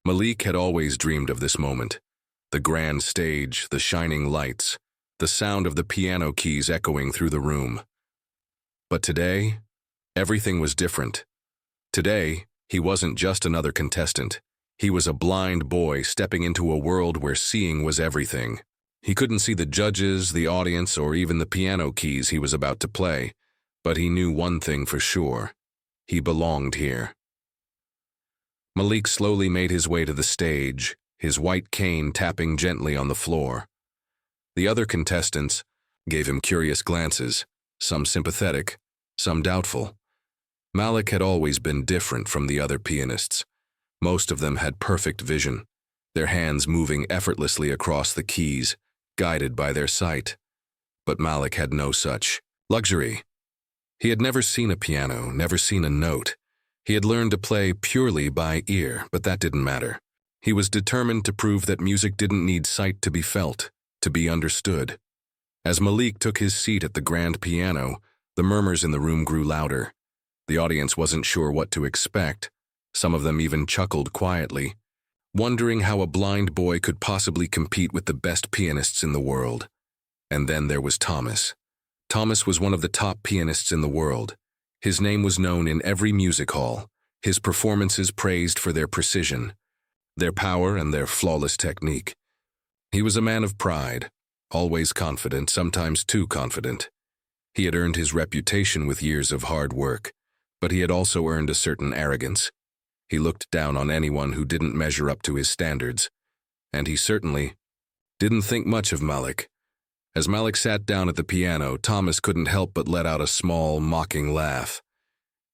Malik had always dreamed of this moment. The grand stage, the shining lights, the sound of the piano keys echoing through the room. But today, everything was different. Today, he wasn't just another contestant. He was a blind boy stepping into a world where seeing was everything. He couldn't see the judges, the audience, or even the piano keys he was about to play, but he knew one thing for sure. He belonged here. Malik slowly made his way to the stage, his white cane tapping gently on the floor. The other contestants gave him curious glances, some sympathetic, some doubtful. Malik had always been different from the other pianists. Most of them had perfect vision, their hands moving effortlessly across the keys, guided by their sight. But Malik had no such luxury. He had never seen a piano, never seen a note. He had learned to play purely by ear, but that didn't matter. He was determined to prove that music didn't need sight to be felt, to be understood. As Malik took his seat at the grand piano, the murmurs in the room grew louder. The audience wasn't sure what to expect. Some of them even chuckled quietly, wondering how a blind boy could possibly compete with the best pianists in the world. And then there was Thomas. Thomas was one of the top pianists in the world. His name was known in every music hall, his performances praised for their precision, their power, and their flawless technique. He was a man of pride, always confident, sometimes too confident. He had earned his reputation with years of hard work, but he had also earned a certain arrogance. He looked down on anyone who didn't measure up to his standards, and he certainly didn't think much of Malik. As Malik sat down at the piano, Thomas couldn't help but let out a small, mocking laugh.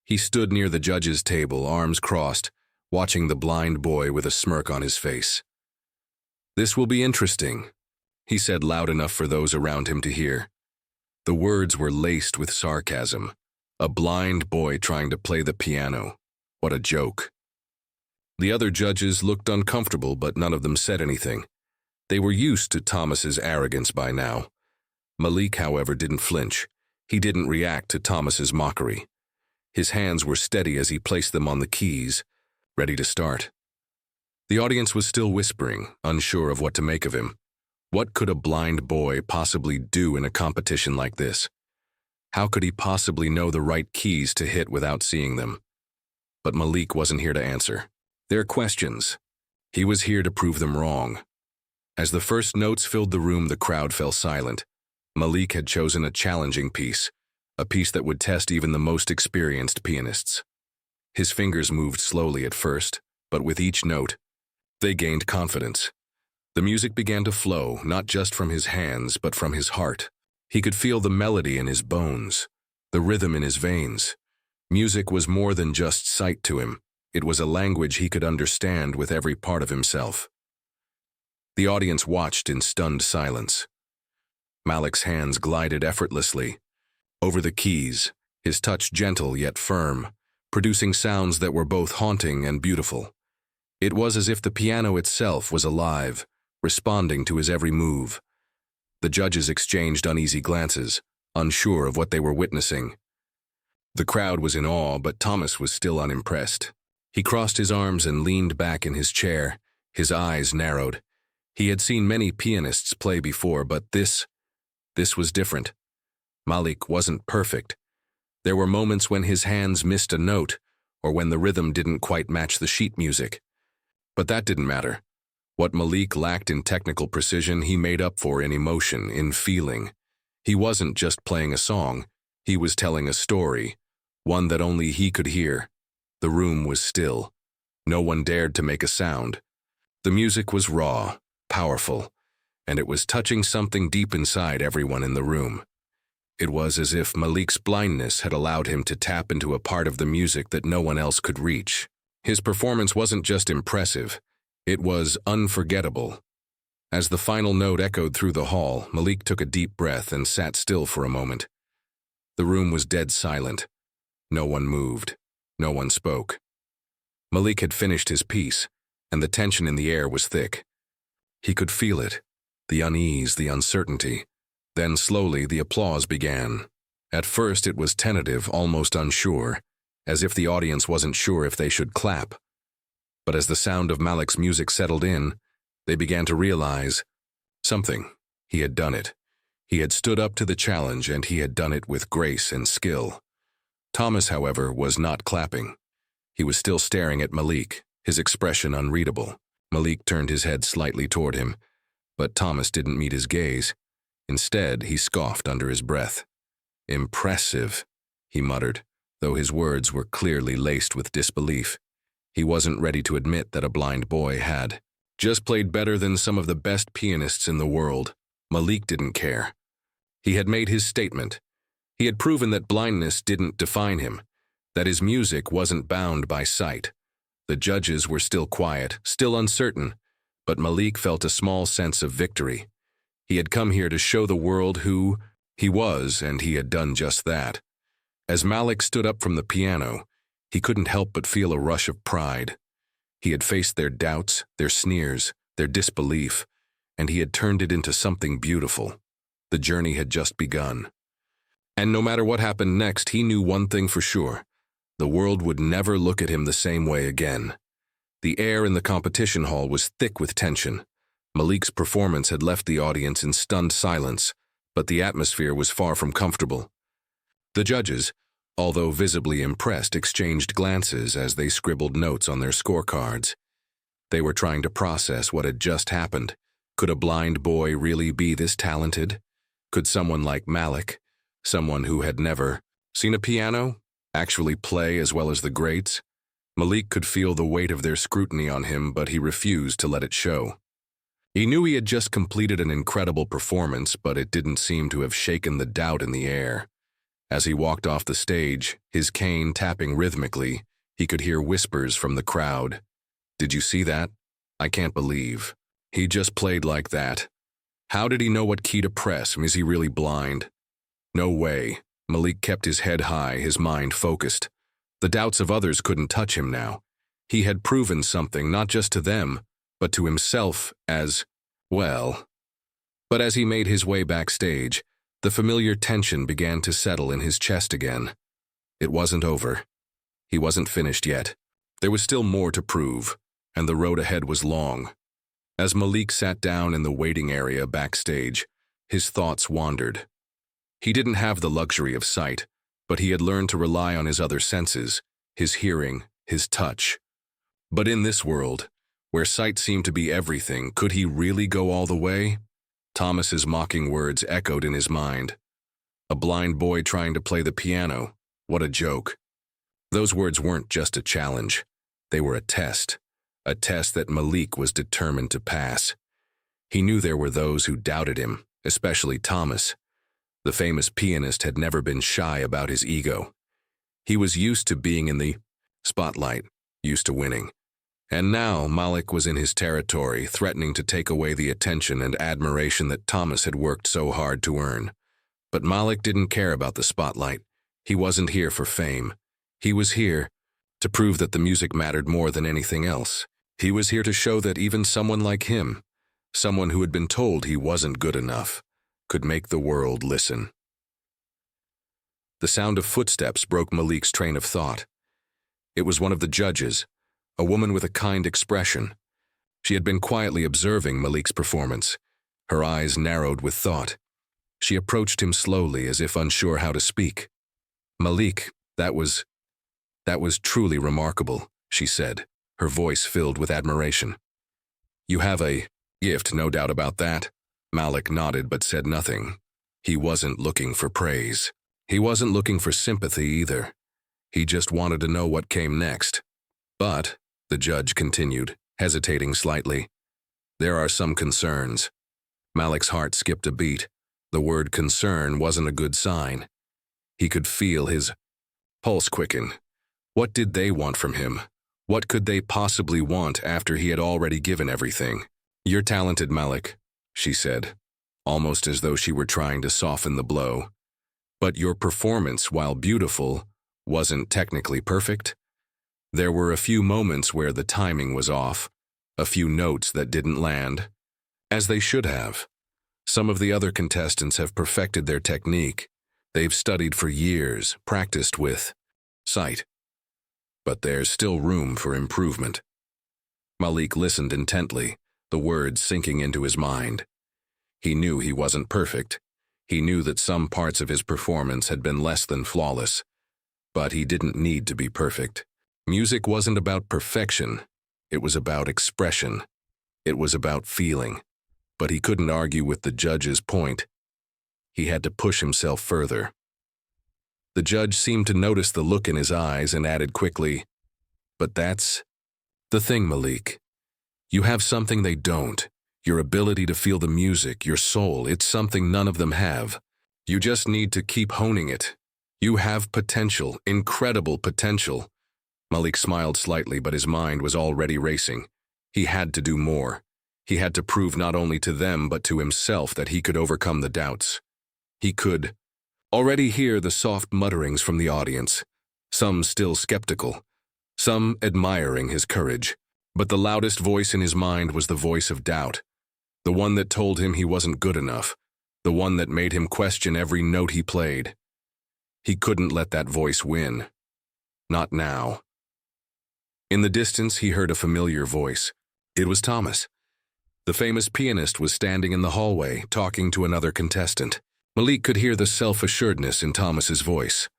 He stood near the judges' table, arms crossed, watching the blind boy with a smirk on his face. "This will be interesting," he said loud enough for those around him to hear. The words were laced with sarcasm. A blind boy trying to play the piano. What a joke. The other judges looked uncomfortable, but none of them said anything. They were used to Thomas's arrogance by now. Malik, however, didn't flinch. He didn't react to Thomas's mockery. His hands were steady as he placed them on the keys, ready to start. The audience was still whispering, unsure of what to make of him. What could a blind boy possibly do in a competition like this? How could he possibly know the right keys to hit without seeing them? But Malik wasn't here to answer their questions. He was here to prove them wrong. As the first notes filled the room, the crowd fell silent. Malik had chosen a challenging piece, a piece that would test even the most experienced pianists. His fingers moved slowly at first, but with each note, they gained confidence. The music began to flow, not just from his hands, but from his heart. He could feel the melody in his bones, the rhythm in his veins. Music was more than just sight to him. It was a language he could understand with every part of himself. The audience watched in stunned silence. Malik's hands glided effortlessly over the keys, his touch gentle yet firm, producing sounds that were both haunting and beautiful. It was as if the piano itself was alive, responding to his every move. The judges exchanged uneasy glances, unsure of what they were witnessing. The crowd was in awe, but Thomas was still unimpressed. He crossed his arms and leaned back in his chair, his eyes narrowed. He had seen many pianists play before, but this was different. Malik wasn't perfect. There were moments when his hands missed a note, or when the rhythm didn't quite match the sheet music. But that didn't matter. What Malik lacked in technical precision, he made up for in emotion, in feeling. He wasn't just playing a song, he was telling a story, one that only he could hear. The room was still. No one dared to make a sound. The music was raw, powerful, and it was touching something deep inside everyone in the room. It was as if Malik's blindness had allowed him to tap into a part of the music that no one else could reach. His performance wasn't just impressive, it was unforgettable. As the final note echoed through the hall, Malik took a deep breath and sat still for a moment. The room was dead silent. No one moved. No one spoke. Malik had finished his piece, and the tension in the air was thick. He could feel it, the unease, the uncertainty. Then slowly the applause began. At first it was tentative, almost unsure, as if the audience wasn't sure if they should clap. But as the sound of Malik's music settled in, they began to realize something. He had done it. He had stood up to the challenge, and he had done it with grace and skill. Thomas, however, was not clapping. He was still staring at Malik, his expression unreadable. Malik turned his head slightly toward him, but Thomas didn't meet his gaze. Instead, he scoffed under his breath. "Impressive," he muttered, though his words were clearly laced with disbelief. He wasn't ready to admit that a blind boy had just played better than some of the best pianists in the world. Malik didn't care. He had made his statement. He had proven that blindness didn't define him, that his music wasn't bound by sight. The judges were still quiet, still uncertain, but Malik felt a small sense of victory. He had come here to show the world who he was, and he had done just that. As Malik stood up from the piano, he couldn't help but feel a rush of pride. He had faced their doubts, their sneers, their disbelief, and he had turned it into something beautiful. The journey had just begun. And no matter what happened next, he knew one thing for sure. The world would never look at him the same way again. The air in the competition hall was thick with tension. Malik's performance had left the audience in stunned silence, but the atmosphere was far from comfortable. The judges, although visibly impressed, exchanged glances as they scribbled notes on their scorecards. They were trying to process what had just happened. Could a blind boy really be this talented? Could someone like Malik, someone who had never seen a piano, actually play as well as the greats? Malik could feel the weight of their scrutiny on him, but he refused to let it show. He knew he had just completed an incredible performance, but it didn't seem to have shaken the doubt in the air. As he walked off the stage, his cane tapping rhythmically, he could hear whispers from the crowd. "Did you see that? I can't believe. He just played like that. How did he know what key to press? Is he really blind?" No way. Malik kept his head high, his mind focused. The doubts of others couldn't touch him now. He had proven something, not just to them, but to himself as well. But as he made his way backstage, the familiar tension began to settle in his chest again. It wasn't over. He wasn't finished yet. There was still more to prove, and the road ahead was long. As Malik sat down in the waiting area backstage, his thoughts wandered. He didn't have the luxury of sight, but he had learned to rely on his other senses, his hearing, his touch. But in this world, where sight seemed to be everything, could he really go all the way? Thomas's mocking words echoed in his mind. A blind boy trying to play the piano. What a joke. Those words weren't just a challenge. They were a test that Malik was determined to pass. He knew there were those who doubted him, especially Thomas. The famous pianist had never been shy about his ego. He was used to being in the spotlight, used to winning. And now Malik was in his territory, threatening to take away the attention and admiration that Thomas had worked so hard to earn. But Malik didn't care about the spotlight. He wasn't here for fame. He was here to prove that the music mattered more than anything else. He was here to show that even someone like him, someone who had been told he wasn't good enough, could make the world listen. The sound of footsteps broke Malik's train of thought. It was one of the judges, a woman with a kind expression. She had been quietly observing Malik's performance, her eyes narrowed with thought. She approached him slowly, as if unsure how to speak. "Malik, that was truly remarkable," she said, her voice filled with admiration. "You have a gift, no doubt about that." Malik nodded but said nothing. He wasn't looking for praise. He wasn't looking for sympathy either. He just wanted to know what came next. "But," the judge continued, hesitating slightly, "there are some concerns." Malik's heart skipped a beat. The word concern wasn't a good sign. He could feel his pulse quicken. What did they want from him? What could they possibly want after he had already given everything? "You're talented, Malik," she said, almost as though she were trying to soften the blow. "But your performance, while beautiful, wasn't technically perfect. There were a few moments where the timing was off, a few notes that didn't land, as they should have. Some of the other contestants have perfected their technique. They've studied for years, practiced with sight. But there's still room for improvement." Malik listened intently, the words sinking into his mind. He knew he wasn't perfect. He knew that some parts of his performance had been less than flawless. But he didn't need to be perfect. Music wasn't about perfection. It was about expression. It was about feeling. But he couldn't argue with the judge's point. He had to push himself further. The judge seemed to notice the look in his eyes and added quickly, "But that's the thing, Malik. You have something they don't. Your ability to feel the music, your soul, it's something none of them have. You just need to keep honing it. You have potential, incredible potential." Malik smiled slightly, but his mind was already racing. He had to do more. He had to prove not only to them but to himself that he could overcome the doubts. He could already hear the soft mutterings from the audience, some still skeptical, some admiring his courage. But the loudest voice in his mind was the voice of doubt, the one that told him he wasn't good enough, the one that made him question every note he played. He couldn't let that voice win. Not now. In the distance, he heard a familiar voice. It was Thomas. The famous pianist was standing in the hallway, talking to another contestant. Malik could hear the self-assuredness in Thomas's voice,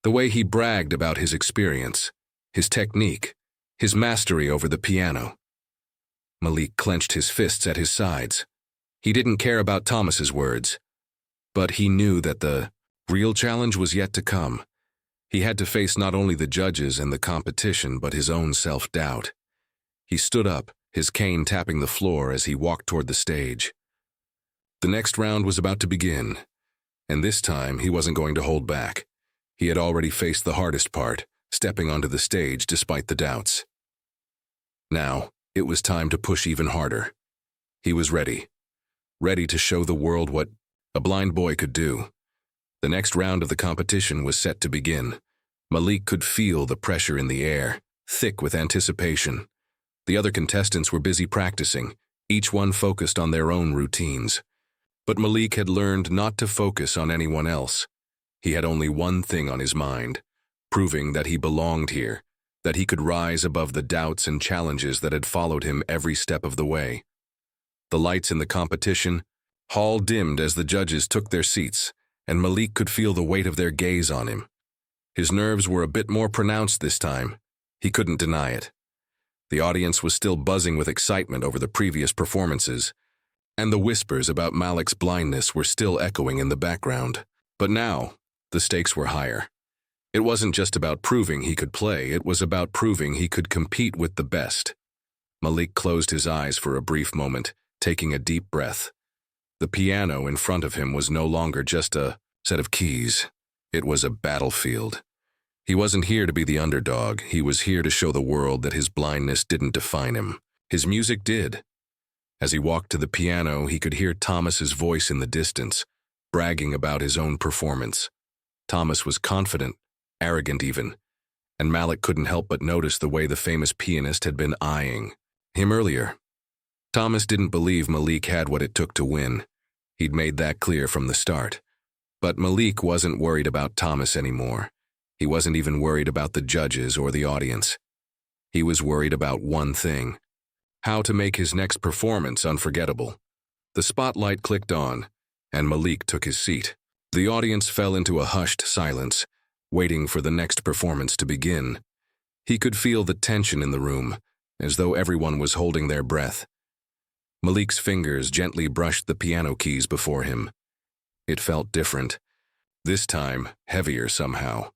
the way he bragged about his experience, his technique, his mastery over the piano. Malik clenched his fists at his sides. He didn't care about Thomas's words, but he knew that the real challenge was yet to come. He had to face not only the judges and the competition, but his own self-doubt. He stood up, his cane tapping the floor as he walked toward the stage. The next round was about to begin, and this time he wasn't going to hold back. He had already faced the hardest part, stepping onto the stage despite the doubts. Now, it was time to push even harder. He was ready to show the world what a blind boy could do. The next round of the competition was set to begin. Malik could feel the pressure in the air, thick with anticipation. The other contestants were busy practicing, each one focused on their own routines. But Malik had learned not to focus on anyone else. He had only one thing on his mind, proving that he belonged here, that he could rise above the doubts and challenges that had followed him every step of the way. The lights in the competition hall dimmed as the judges took their seats, and Malik could feel the weight of their gaze on him. His nerves were a bit more pronounced this time. He couldn't deny it. The audience was still buzzing with excitement over the previous performances, and the whispers about Malik's blindness were still echoing in the background. But now, the stakes were higher. It wasn't just about proving he could play, it was about proving he could compete with the best. Malik closed his eyes for a brief moment, taking a deep breath. The piano in front of him was no longer just a set of keys. It was a battlefield. He wasn't here to be the underdog. He was here to show the world that his blindness didn't define him. His music did. As he walked to the piano, he could hear Thomas's voice in the distance, bragging about his own performance. Thomas was confident, arrogant even, and Malik couldn't help but notice the way the famous pianist had been eyeing him earlier. Thomas didn't believe Malik had what it took to win. He'd made that clear from the start. But Malik wasn't worried about Thomas anymore. He wasn't even worried about the judges or the audience. He was worried about one thing: how to make his next performance unforgettable. The spotlight clicked on, and Malik took his seat. The audience fell into a hushed silence, waiting for the next performance to begin. He could feel the tension in the room, as though everyone was holding their breath. Malik's fingers gently brushed the piano keys before him. It felt different. This time, heavier somehow.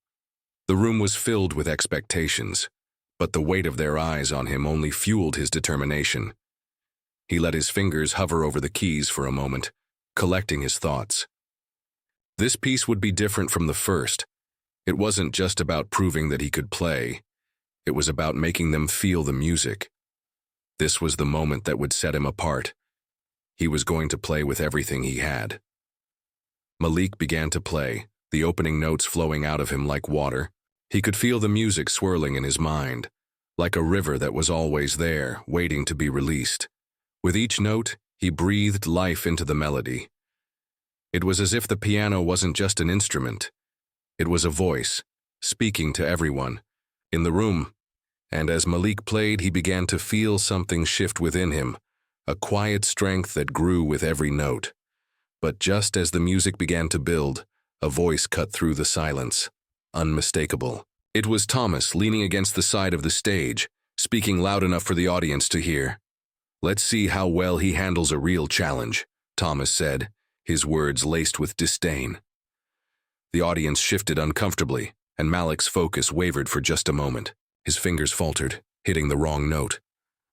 The room was filled with expectations, but the weight of their eyes on him only fueled his determination. He let his fingers hover over the keys for a moment, collecting his thoughts. This piece would be different from the first. It wasn't just about proving that he could play. It was about making them feel the music. This was the moment that would set him apart. He was going to play with everything he had. Malik began to play, the opening notes flowing out of him like water. He could feel the music swirling in his mind, like a river that was always there, waiting to be released. With each note, he breathed life into the melody. It was as if the piano wasn't just an instrument. It was a voice, speaking to everyone, in the room And as Malik played, he began to feel something shift within him, a quiet strength that grew with every note. But just as the music began to build, a voice cut through the silence, unmistakable. It was Thomas leaning against the side of the stage, speaking loud enough for the audience to hear. "Let's see how well he handles a real challenge," Thomas said, his words laced with disdain. The audience shifted uncomfortably, and Malik's focus wavered for just a moment. His fingers faltered, hitting the wrong note.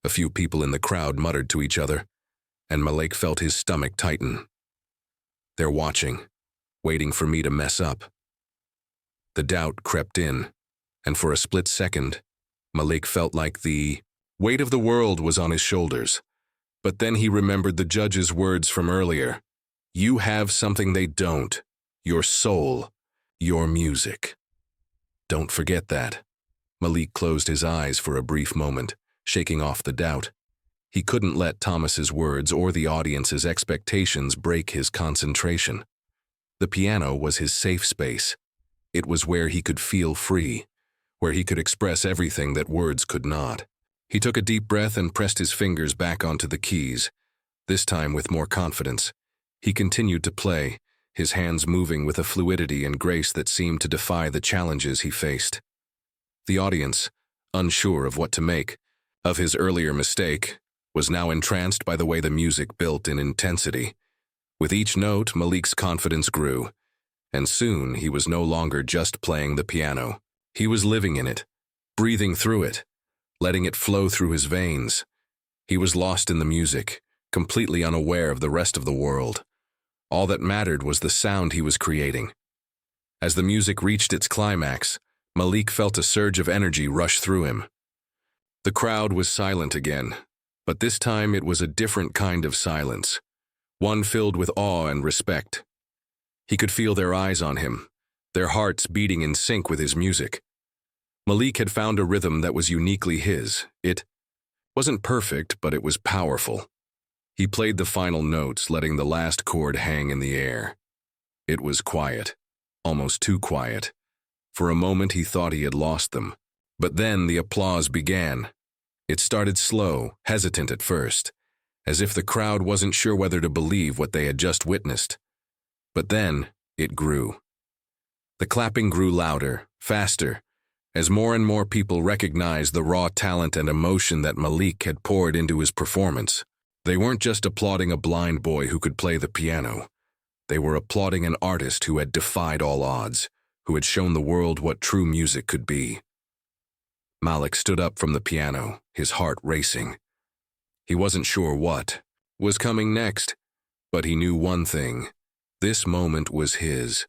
A few people in the crowd muttered to each other, and Malik felt his stomach tighten. They're watching, waiting for me to mess up. The doubt crept in, and for a split second, Malik felt like the weight of the world was on his shoulders. But then he remembered the judge's words from earlier. "You have something they don't. Your soul. Your music. Don't forget that." Malik closed his eyes for a brief moment, shaking off the doubt. He couldn't let Thomas's words or the audience's expectations break his concentration. The piano was his safe space. It was where he could feel free, where he could express everything that words could not. He took a deep breath and pressed his fingers back onto the keys, this time with more confidence. He continued to play, his hands moving with a fluidity and grace that seemed to defy the challenges he faced. The audience, unsure of what to make of his earlier mistake, was now entranced by the way the music built in intensity. With each note, Malik's confidence grew, and soon he was no longer just playing the piano. He was living in it, breathing through it, letting it flow through his veins. He was lost in the music, completely unaware of the rest of the world. All that mattered was the sound he was creating. As the music reached its climax, Malik felt a surge of energy rush through him. The crowd was silent again, but this time it was a different kind of silence, one filled with awe and respect. He could feel their eyes on him, their hearts beating in sync with his music. Malik had found a rhythm that was uniquely his. It wasn't perfect, but it was powerful. He played the final notes, letting the last chord hang in the air. It was quiet, almost too quiet. For a moment he thought he had lost them. But then the applause began. It started slow, hesitant at first, as if the crowd wasn't sure whether to believe what they had just witnessed. But then it grew. The clapping grew louder, faster, as more and more people recognized the raw talent and emotion that Malik had poured into his performance. They weren't just applauding a blind boy who could play the piano. They were applauding an artist who had defied all odds, who had shown the world what true music could be. Malik stood up from the piano, his heart racing. He wasn't sure what was coming next, but he knew one thing. This moment was his.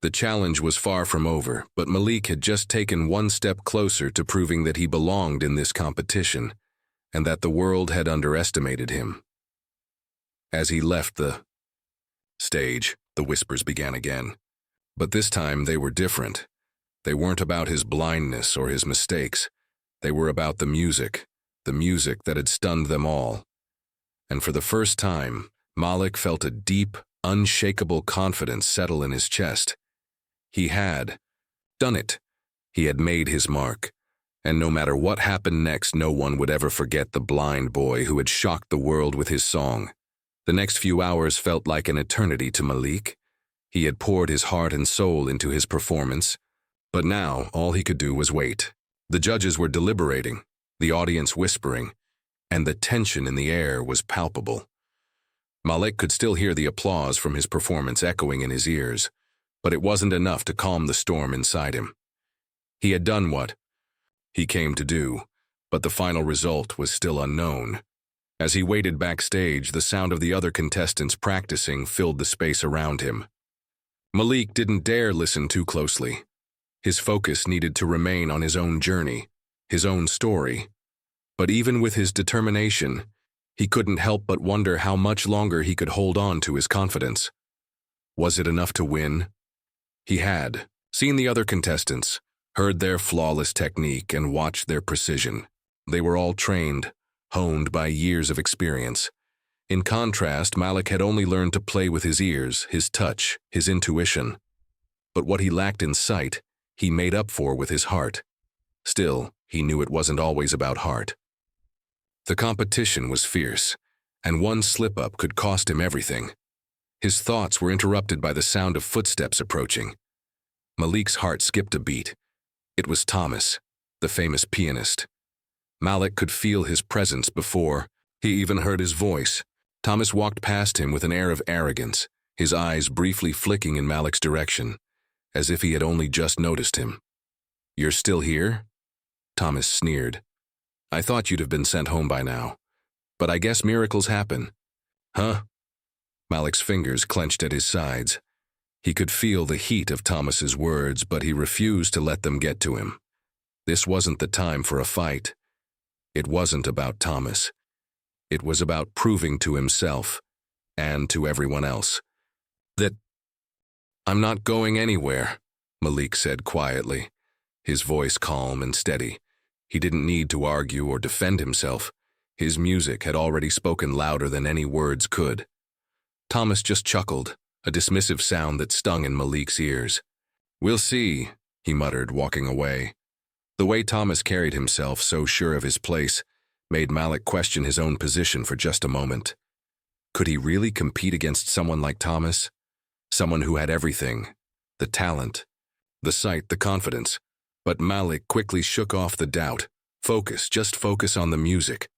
The challenge was far from over, but Malik had just taken one step closer to proving that he belonged in this competition, and that the world had underestimated him. As he left the stage, the whispers began again. But this time they were different. They weren't about his blindness or his mistakes. They were about the music that had stunned them all. And for the first time, Malik felt a deep, unshakable confidence settle in his chest. He had done it. He had made his mark. And no matter what happened next, no one would ever forget the blind boy who had shocked the world with his song. The next few hours felt like an eternity to Malik. He had poured his heart and soul into his performance, but now all he could do was wait. The judges were deliberating, the audience whispering, and the tension in the air was palpable. Malik could still hear the applause from his performance echoing in his ears, but it wasn't enough to calm the storm inside him. He had done what he came to do, but the final result was still unknown. As he waited backstage, the sound of the other contestants practicing filled the space around him. Malik didn't dare listen too closely. His focus needed to remain on his own journey, his own story. But even with his determination, he couldn't help but wonder how much longer he could hold on to his confidence. Was it enough to win? He had seen the other contestants, heard their flawless technique, and watched their precision. They were all trained, honed by years of experience. In contrast, Malik had only learned to play with his ears, his touch, his intuition. But what he lacked in sight, he made up for with his heart. Still, he knew it wasn't always about heart. The competition was fierce, and one slip-up could cost him everything. His thoughts were interrupted by the sound of footsteps approaching. Malik's heart skipped a beat. It was Thomas, the famous pianist. Malik could feel his presence before he even heard his voice. Thomas walked past him with an air of arrogance, his eyes briefly flicking in Malik's direction, as if he had only just noticed him. "You're still here?" Thomas sneered. "I thought you'd have been sent home by now. But I guess miracles happen." "Huh?" Malik's fingers clenched at his sides. He could feel the heat of Thomas's words, but he refused to let them get to him. This wasn't the time for a fight. It wasn't about Thomas. It was about proving to himself, and to everyone else, that "I'm not going anywhere," Malik said quietly, his voice calm and steady. He didn't need to argue or defend himself. His music had already spoken louder than any words could. Thomas just chuckled, a dismissive sound that stung in Malik's ears. "We'll see," he muttered, walking away. The way Thomas carried himself, so sure of his place, made Malik question his own position for just a moment. Could he really compete against someone like Thomas? Someone who had everything, the talent, the sight, the confidence. But Malik quickly shook off the doubt. Just focus on the music.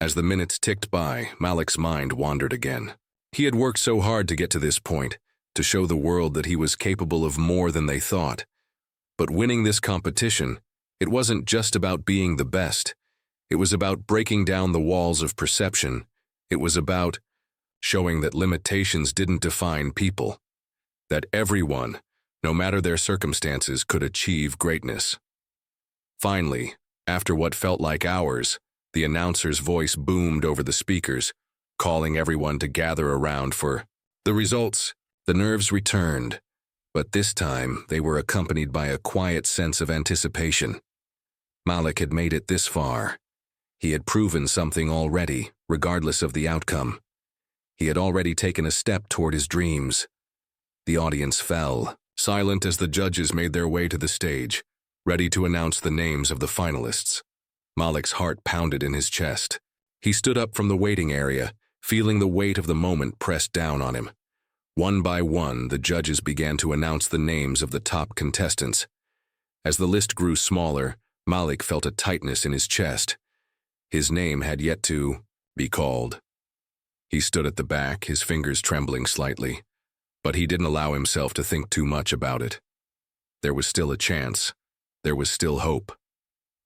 As the minutes ticked by, Malik's mind wandered again. He had worked so hard to get to this point, to show the world that he was capable of more than they thought. But winning this competition, it wasn't just about being the best. It was about breaking down the walls of perception. It was about showing that limitations didn't define people, that everyone, no matter their circumstances, could achieve greatness. Finally, after what felt like hours, the announcer's voice boomed over the speakers, calling everyone to gather around for the results. The nerves returned, but this time they were accompanied by a quiet sense of anticipation. Malik had made it this far. He had proven something already, regardless of the outcome. He had already taken a step toward his dreams. The audience fell, silent as the judges made their way to the stage, ready to announce the names of the finalists. Malik's heart pounded in his chest. He stood up from the waiting area, feeling the weight of the moment pressed down on him. One by one, the judges began to announce the names of the top contestants. As the list grew smaller, Malik felt a tightness in his chest. His name had yet to be called. He stood at the back, his fingers trembling slightly, but he didn't allow himself to think too much about it. There was still a chance. There was still hope.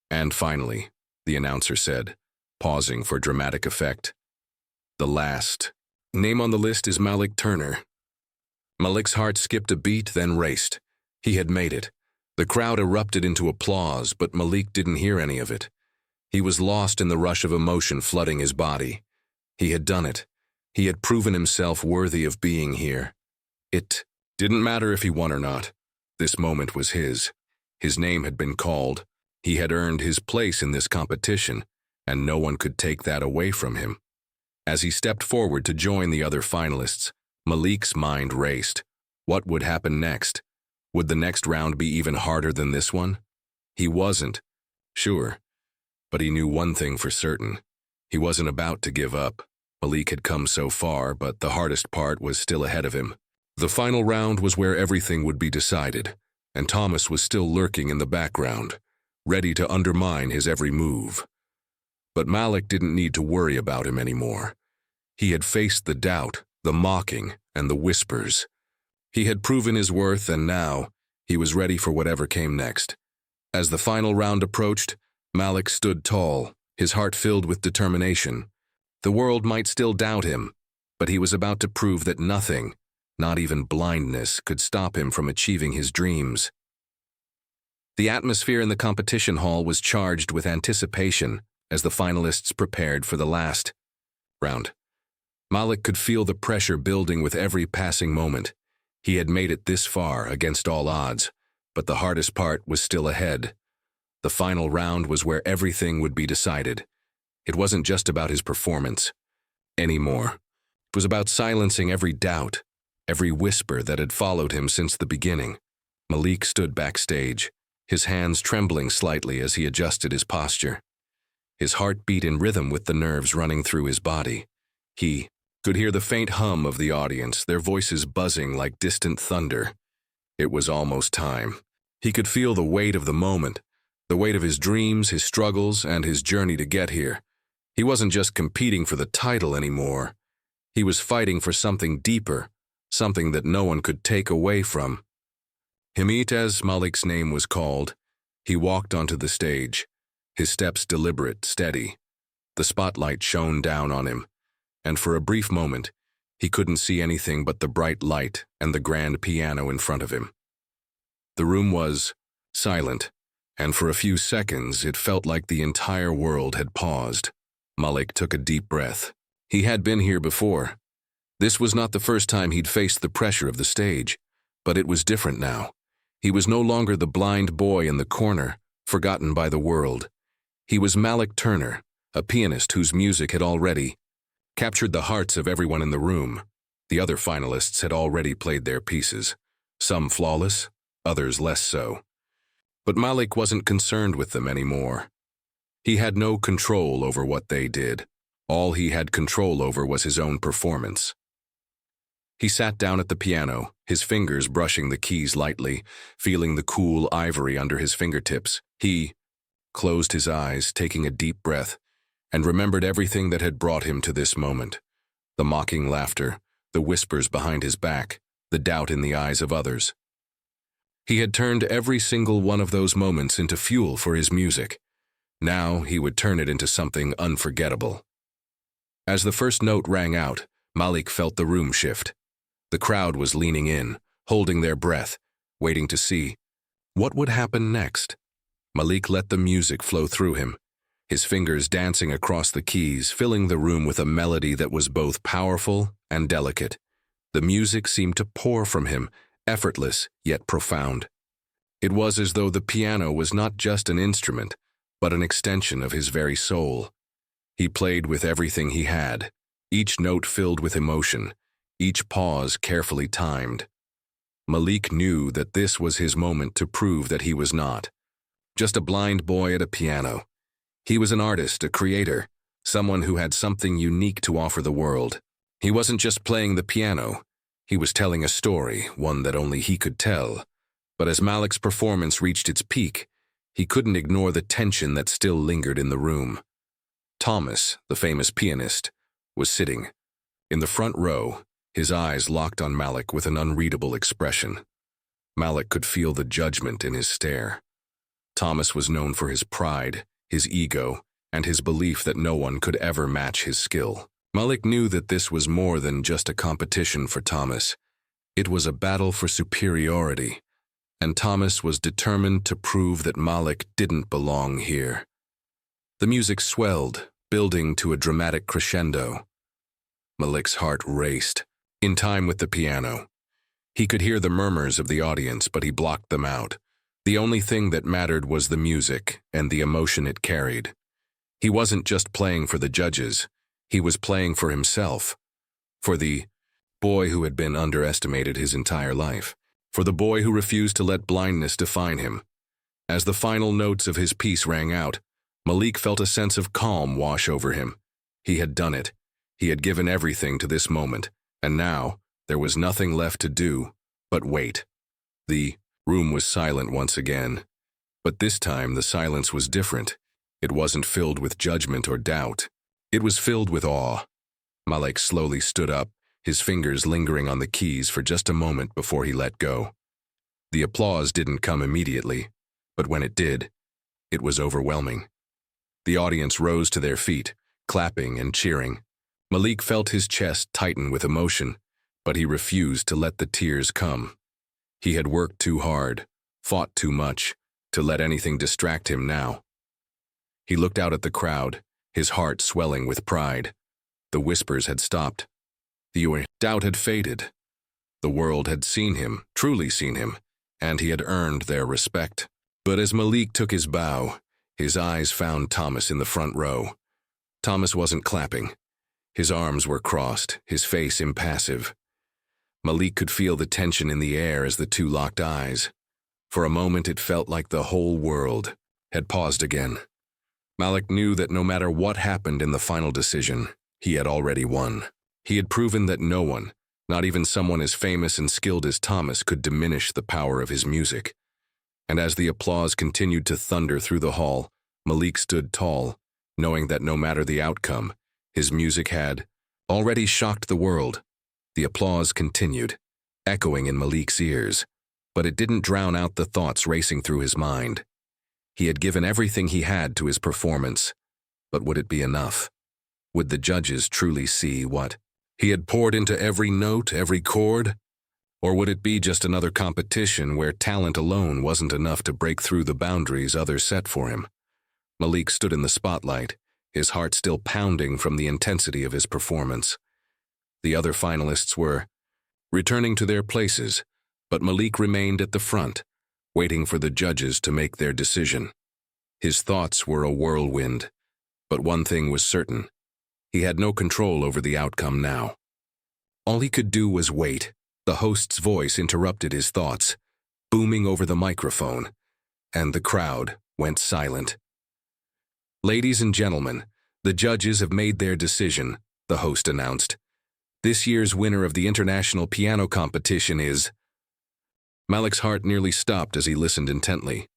And finally, the announcer said, pausing for dramatic effect, "The last name on the list is Malik Turner." Malik's heart skipped a beat, then raced. He had made it. The crowd erupted into applause, but Malik didn't hear any of it. He was lost in the rush of emotion flooding his body. He had done it. He had proven himself worthy of being here. It didn't matter if he won or not. This moment was his. His name had been called. He had earned his place in this competition, and no one could take that away from him. As he stepped forward to join the other finalists, Malik's mind raced. What would happen next? Would the next round be even harder than this one? He wasn't sure, but he knew one thing for certain. He wasn't about to give up. Malik had come so far, but the hardest part was still ahead of him. The final round was where everything would be decided, and Thomas was still lurking in the background, ready to undermine his every move. But Malik didn't need to worry about him anymore. He had faced the doubt, the mocking, and the whispers. He had proven his worth, and now he was ready for whatever came next. As the final round approached, Malik stood tall, his heart filled with determination. The world might still doubt him, but he was about to prove that nothing, not even blindness, could stop him from achieving his dreams. The atmosphere in the competition hall was charged with anticipation as the finalists prepared for the last round. Malik could feel the pressure building with every passing moment. He had made it this far against all odds, but the hardest part was still ahead. The final round was where everything would be decided. It wasn't just about his performance anymore. It was about silencing every doubt, every whisper that had followed him since the beginning. Malik stood backstage, his hands trembling slightly as he adjusted his posture. His heart beat in rhythm with the nerves running through his body. He could hear the faint hum of the audience, their voices buzzing like distant thunder. It was almost time. He could feel the weight of the moment, the weight of his dreams, his struggles, and his journey to get here. He wasn't just competing for the title anymore. He was fighting for something deeper, something that no one could take away from him. As Malik's name was called, he walked onto the stage, his steps deliberate, steady. The spotlight shone down on him, and for a brief moment, he couldn't see anything but the bright light and the grand piano in front of him. The room was silent, and for a few seconds it felt like the entire world had paused. Malik took a deep breath. He had been here before. This was not the first time he'd faced the pressure of the stage, but it was different now. He was no longer the blind boy in the corner, forgotten by the world. He was Malik Turner, a pianist whose music had already captured the hearts of everyone in the room. The other finalists had already played their pieces, some flawless, others less so. But Malik wasn't concerned with them anymore. He had no control over what they did. All he had control over was his own performance. He sat down at the piano, his fingers brushing the keys lightly, feeling the cool ivory under his fingertips. He closed his eyes, taking a deep breath, and remembered everything that had brought him to this moment. The mocking laughter, the whispers behind his back, the doubt in the eyes of others. He had turned every single one of those moments into fuel for his music. Now he would turn it into something unforgettable. As the first note rang out, Malik felt the room shift. The crowd was leaning in, holding their breath, waiting to see what would happen next. Malik let the music flow through him, his fingers dancing across the keys, filling the room with a melody that was both powerful and delicate. The music seemed to pour from him, effortless yet profound. It was as though the piano was not just an instrument, but an extension of his very soul. He played with everything he had, each note filled with emotion, each pause carefully timed. Malik knew that this was his moment to prove that he was not just a blind boy at a piano. He was an artist, a creator, someone who had something unique to offer the world. He wasn't just playing the piano, he was telling a story, one that only he could tell. But as Malik's performance reached its peak, he couldn't ignore the tension that still lingered in the room. Thomas, the famous pianist, was sitting in the front row, his eyes locked on Malik with an unreadable expression. Malik could feel the judgment in his stare. Thomas was known for his pride, his ego, and his belief that no one could ever match his skill. Malik knew that this was more than just a competition for Thomas. It was a battle for superiority, and Thomas was determined to prove that Malik didn't belong here. The music swelled, building to a dramatic crescendo. Malik's heart raced, in time with the piano. He could hear the murmurs of the audience, but he blocked them out. The only thing that mattered was the music and the emotion it carried. He wasn't just playing for the judges, he was playing for himself, for the boy who had been underestimated his entire life, for the boy who refused to let blindness define him. As the final notes of his piece rang out, Malik felt a sense of calm wash over him. He had done it. He had given everything to this moment, and now there was nothing left to do but wait. The room was silent once again, but this time the silence was different. It wasn't filled with judgment or doubt. It was filled with awe. Malik slowly stood up, his fingers lingering on the keys for just a moment before he let go. The applause didn't come immediately, but when it did, it was overwhelming. The audience rose to their feet, clapping and cheering. Malik felt his chest tighten with emotion, but he refused to let the tears come. He had worked too hard, fought too much, to let anything distract him now. He looked out at the crowd, his heart swelling with pride. The whispers had stopped. The doubt had faded. The world had seen him, truly seen him, and he had earned their respect. But as Malik took his bow, his eyes found Thomas in the front row. Thomas wasn't clapping. His arms were crossed, his face impassive. Malik could feel the tension in the air as the two locked eyes. For a moment it felt like the whole world had paused again. Malik knew that no matter what happened in the final decision, he had already won. He had proven that no one, not even someone as famous and skilled as Thomas, could diminish the power of his music. And as the applause continued to thunder through the hall, Malik stood tall, knowing that no matter the outcome, his music had already shocked the world. The applause continued, echoing in Malik's ears, but it didn't drown out the thoughts racing through his mind. He had given everything he had to his performance, but would it be enough? Would the judges truly see what he had poured into every note, every chord? Or would it be just another competition where talent alone wasn't enough to break through the boundaries others set for him? Malik stood in the spotlight, his heart still pounding from the intensity of his performance. The other finalists were returning to their places, but Malik remained at the front, waiting for the judges to make their decision. His thoughts were a whirlwind, but one thing was certain. He had no control over the outcome now. All he could do was wait. The host's voice interrupted his thoughts, booming over the microphone, and the crowd went silent. "Ladies and gentlemen, the judges have made their decision," the host announced. "This year's winner of the international piano competition is..." Malik's heart nearly stopped as he listened intently.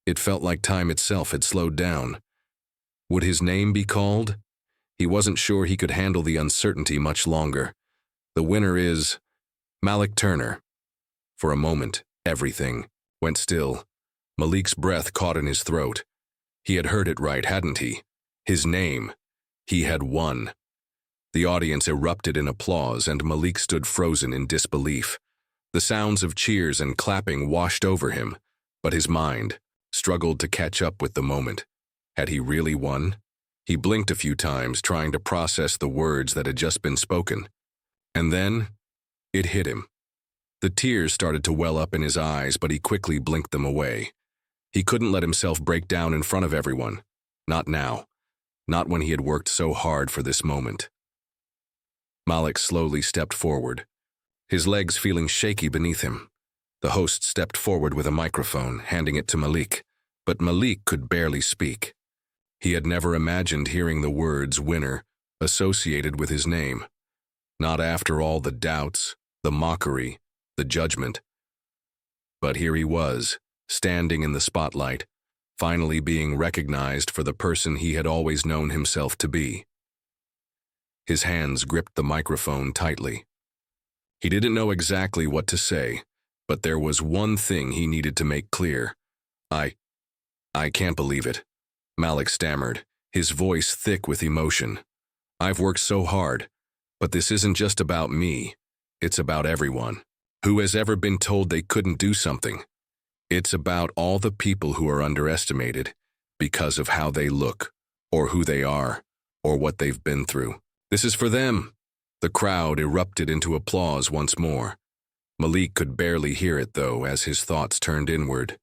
It felt like time itself had slowed down. Would his name be called? He wasn't sure he could handle the uncertainty much longer. "The winner is Malik Turner." For a moment, everything went still. Malik's breath caught in his throat. He had heard it right, hadn't he? His name. He had won. The audience erupted in applause, and Malik stood frozen in disbelief. The sounds of cheers and clapping washed over him, but his mind struggled to catch up with the moment. Had he really won? He blinked a few times, trying to process the words that had just been spoken. And then it hit him. The tears started to well up in his eyes, but he quickly blinked them away. He couldn't let himself break down in front of everyone. Not now. Not when he had worked so hard for this moment. Malik slowly stepped forward, his legs feeling shaky beneath him. The host stepped forward with a microphone, handing it to Malik, but Malik could barely speak. He had never imagined hearing the words "winner" associated with his name. Not after all the doubts, the mockery, the judgment. But here he was, standing in the spotlight, finally being recognized for the person he had always known himself to be. His hands gripped the microphone tightly. He didn't know exactly what to say, but there was one thing he needed to make clear. I can't believe it," Malik stammered, his voice thick with emotion. "I've worked so hard, but this isn't just about me. It's about everyone who has ever been told they couldn't do something. It's about all the people who are underestimated because of how they look, or who they are, or what they've been through. This is for them." The crowd erupted into applause once more. Malik could barely hear it, though, as his thoughts turned inward.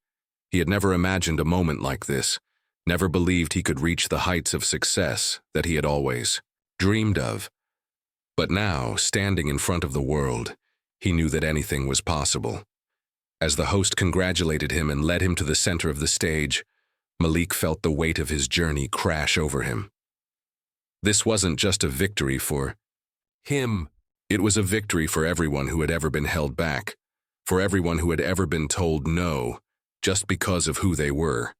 He had never imagined a moment like this, never believed he could reach the heights of success that he had always dreamed of. But now, standing in front of the world, he knew that anything was possible. As the host congratulated him and led him to the center of the stage, Malik felt the weight of his journey crash over him. This wasn't just a victory for him. It was a victory for everyone who had ever been held back, for everyone who had ever been told no, just because of who they were.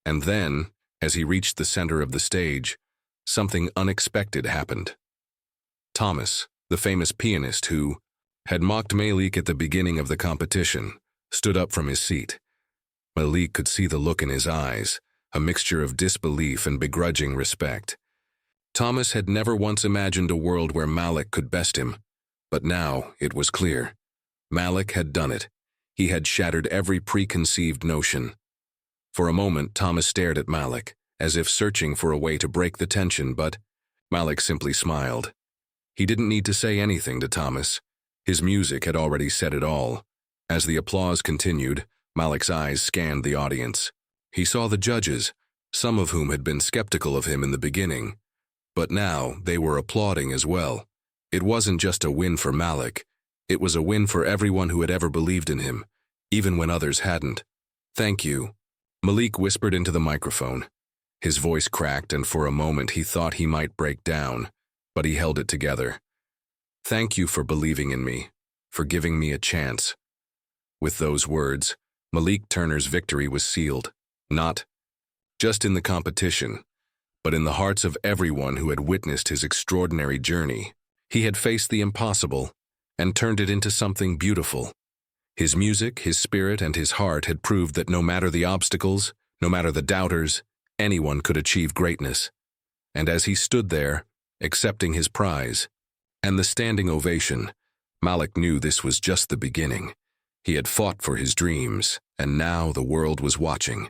And then, as he reached the center of the stage, something unexpected happened. Thomas, the famous pianist who had mocked Malik at the beginning of the competition, stood up from his seat. Malik could see the look in his eyes, a mixture of disbelief and begrudging respect. Thomas had never once imagined a world where Malik could best him, but now it was clear. Malik had done it. He had shattered every preconceived notion. For a moment, Thomas stared at Malik, as if searching for a way to break the tension, but Malik simply smiled. He didn't need to say anything to Thomas. His music had already said it all. As the applause continued, Malik's eyes scanned the audience. He saw the judges, some of whom had been skeptical of him in the beginning. But now they were applauding as well. It wasn't just a win for Malik. It was a win for everyone who had ever believed in him, even when others hadn't. "Thank you," Malik whispered into the microphone. His voice cracked, and for a moment he thought he might break down, but he held it together. "Thank you for believing in me, for giving me a chance." With those words, Malik Turner's victory was sealed, not just in the competition, but in the hearts of everyone who had witnessed his extraordinary journey. He had faced the impossible and turned it into something beautiful. His music, his spirit, and his heart had proved that no matter the obstacles, no matter the doubters, anyone could achieve greatness. And as he stood there, accepting his prize and the standing ovation, Malik knew this was just the beginning. He had fought for his dreams, and now the world was watching.